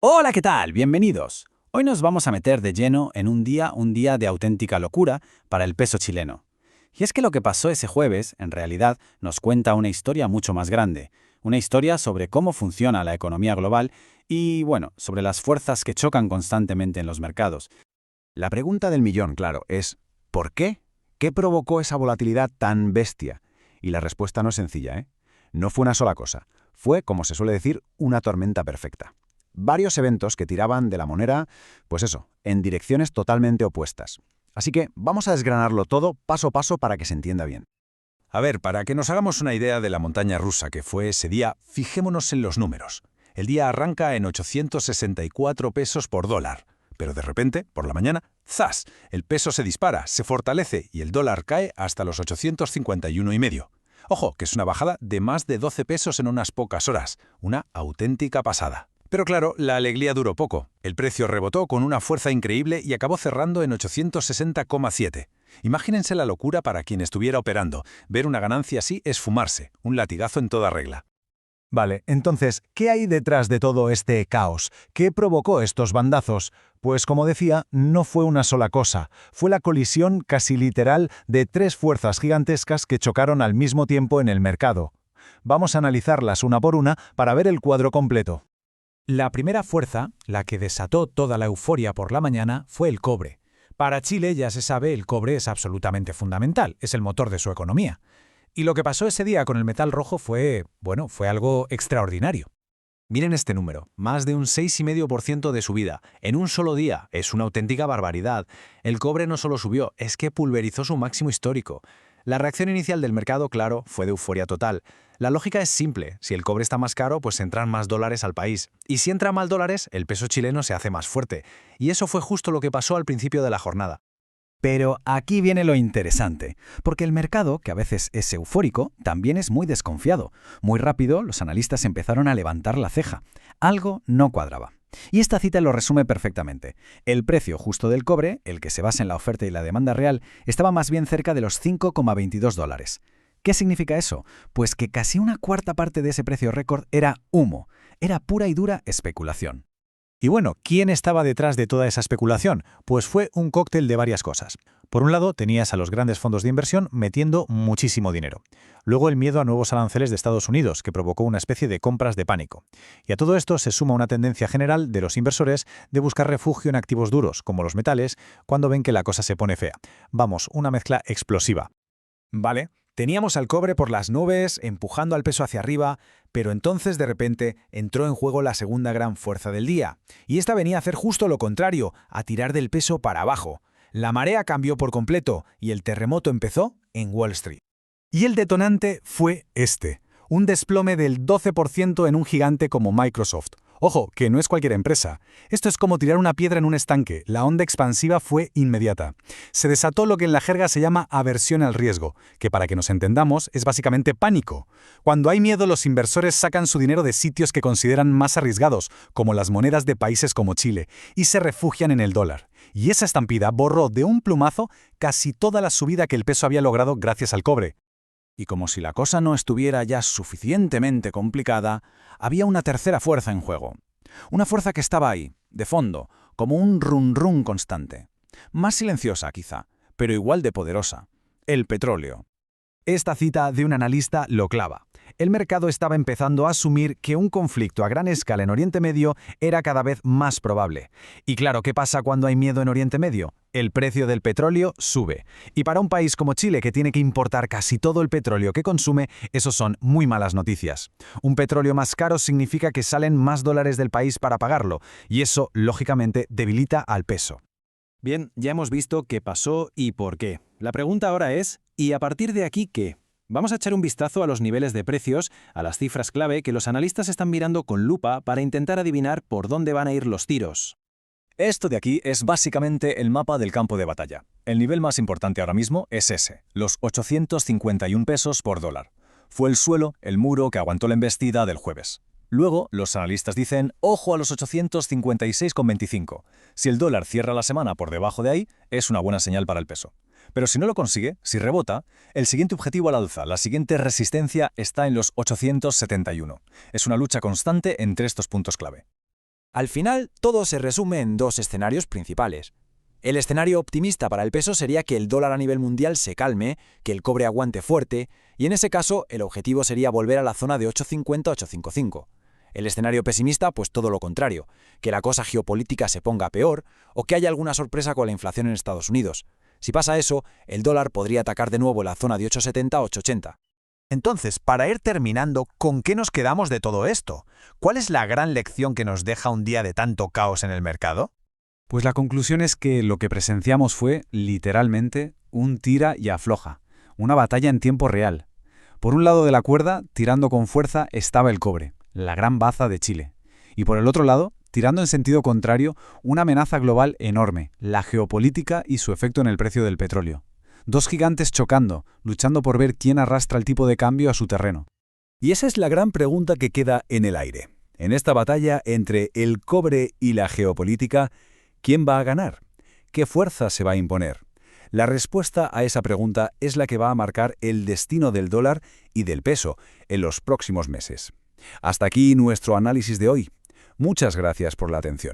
Hola, ¿qué tal? Bienvenidos. Hoy nos vamos a meter de lleno en un día de auténtica locura para el peso chileno. Y es que lo que pasó ese jueves, en realidad, nos cuenta una historia mucho más grande. Una historia sobre cómo funciona la economía global y, bueno, sobre las fuerzas que chocan constantemente en los mercados. La pregunta del millón, claro, es ¿por qué? ¿Qué provocó esa volatilidad tan bestia? Y la respuesta no es sencilla, ¿eh? No fue una sola cosa. Fue, como se suele decir, una tormenta perfecta. Varios eventos que tiraban de la moneda, pues eso, en direcciones totalmente opuestas. Así que vamos a desgranarlo todo paso a paso para que se entienda bien. A ver, para que nos hagamos una idea de la montaña rusa que fue ese día, fijémonos en los números. El día arranca en 864 pesos por dólar, pero de repente, por la mañana, ¡zas! El peso se dispara, se fortalece y el dólar cae hasta los 851,5. Ojo, que es una bajada de más de 12 pesos en unas pocas horas, una auténtica pasada. Pero claro, la alegría duró poco. El precio rebotó con una fuerza increíble y acabó cerrando en 860,7. Imagínense la locura para quien estuviera operando. Ver una ganancia así es fumarse, un latigazo en toda regla. Vale, entonces, ¿qué hay detrás de todo este caos? ¿Qué provocó estos bandazos? Pues como decía, no fue una sola cosa, fue la colisión casi literal de tres fuerzas gigantescas que chocaron al mismo tiempo en el mercado. Vamos a analizarlas una por una para ver el cuadro completo. La primera fuerza, la que desató toda la euforia por la mañana, fue el cobre. Para Chile, ya se sabe, el cobre es absolutamente fundamental, es el motor de su economía. Y lo que pasó ese día con el metal rojo fue algo extraordinario. Miren este número, más de un 6,5% de subida, en un solo día, es una auténtica barbaridad. El cobre no solo subió, es que pulverizó su máximo histórico. La reacción inicial del mercado, claro, fue de euforia total. La lógica es simple, si el cobre está más caro, pues entran más dólares al país. Y si entran más dólares, el peso chileno se hace más fuerte. Y eso fue justo lo que pasó al principio de la jornada. Pero aquí viene lo interesante, porque el mercado, que a veces es eufórico, también es muy desconfiado. Muy rápido, los analistas empezaron a levantar la ceja. Algo no cuadraba. Y esta cita lo resume perfectamente. El precio justo del cobre, el que se basa en la oferta y la demanda real, estaba más bien cerca de los 5,22 dólares. ¿Qué significa eso? Pues que casi una cuarta parte de ese precio récord era humo, era pura y dura especulación. Y bueno, ¿quién estaba detrás de toda esa especulación? Pues fue un cóctel de varias cosas. Por un lado, tenías a los grandes fondos de inversión metiendo muchísimo dinero. Luego el miedo a nuevos aranceles de Estados Unidos, que provocó una especie de compras de pánico. Y a todo esto se suma una tendencia general de los inversores de buscar refugio en activos duros, como los metales, cuando ven que la cosa se pone fea. Vamos, una mezcla explosiva. Vale, teníamos al cobre por las nubes, empujando al peso hacia arriba, pero entonces de repente entró en juego la segunda gran fuerza del día. Y esta venía a hacer justo lo contrario, a tirar del peso para abajo. La marea cambió por completo y el terremoto empezó en Wall Street. Y el detonante fue un desplome del 12% en un gigante como Microsoft. Ojo, que no es cualquier empresa. Esto es como tirar una piedra en un estanque. La onda expansiva fue inmediata. Se desató lo que en la jerga se llama aversión al riesgo, que para que nos entendamos es básicamente pánico. Cuando hay miedo, los inversores sacan su dinero de sitios que consideran más arriesgados, como las monedas de países como Chile, y se refugian en el dólar. Y esa estampida borró de un plumazo casi toda la subida que el peso había logrado gracias al cobre. Y como si la cosa no estuviera ya suficientemente complicada, había una tercera fuerza en juego. Una fuerza que estaba ahí, de fondo, como un run-run constante. Más silenciosa, quizá, pero igual de poderosa. El petróleo. Esta cita de un analista lo clava. El mercado estaba empezando a asumir que un conflicto a gran escala en Oriente Medio era cada vez más probable. Y claro, ¿qué pasa cuando hay miedo en Oriente Medio? El precio del petróleo sube. Y para un país como Chile, que tiene que importar casi todo el petróleo que consume, eso son muy malas noticias. Un petróleo más caro significa que salen más dólares del país para pagarlo, y eso, lógicamente, debilita al peso. Bien, ya hemos visto qué pasó y por qué. La pregunta ahora es, ¿y a partir de aquí qué? Vamos a echar un vistazo a los niveles de precios, a las cifras clave que los analistas están mirando con lupa para intentar adivinar por dónde van a ir los tiros. Esto de aquí es básicamente el mapa del campo de batalla. El nivel más importante ahora mismo es ese, los 851 pesos por dólar. Fue el suelo, el muro que aguantó la embestida del jueves. Luego, los analistas dicen, ojo a los 856,25. Si el dólar cierra la semana por debajo de ahí, es una buena señal para el peso. Pero si no lo consigue, si rebota, el siguiente objetivo al alza, la siguiente resistencia está en los 871. Es una lucha constante entre estos puntos clave. Al final, todo se resume en dos escenarios principales. El escenario optimista para el peso sería que el dólar a nivel mundial se calme, que el cobre aguante fuerte, y en ese caso el objetivo sería volver a la zona de 8,50-8,55. El escenario pesimista, pues todo lo contrario, que la cosa geopolítica se ponga peor o que haya alguna sorpresa con la inflación en Estados Unidos. Si pasa eso, el dólar podría atacar de nuevo la zona de 8,70-8,80. Entonces, para ir terminando, ¿con qué nos quedamos de todo esto? ¿Cuál es la gran lección que nos deja un día de tanto caos en el mercado? Pues la conclusión es que lo que presenciamos fue, literalmente, un tira y afloja, una batalla en tiempo real. Por un lado de la cuerda, tirando con fuerza, estaba el cobre, la gran baza de Chile. Y por el otro lado, tirando en sentido contrario, una amenaza global enorme, la geopolítica y su efecto en el precio del petróleo. Dos gigantes chocando, luchando por ver quién arrastra el tipo de cambio a su terreno. Y esa es la gran pregunta que queda en el aire. En esta batalla entre el cobre y la geopolítica, ¿quién va a ganar? ¿Qué fuerza se va a imponer? La respuesta a esa pregunta es la que va a marcar el destino del dólar y del peso en los próximos meses. Hasta aquí nuestro análisis de hoy. Muchas gracias por la atención.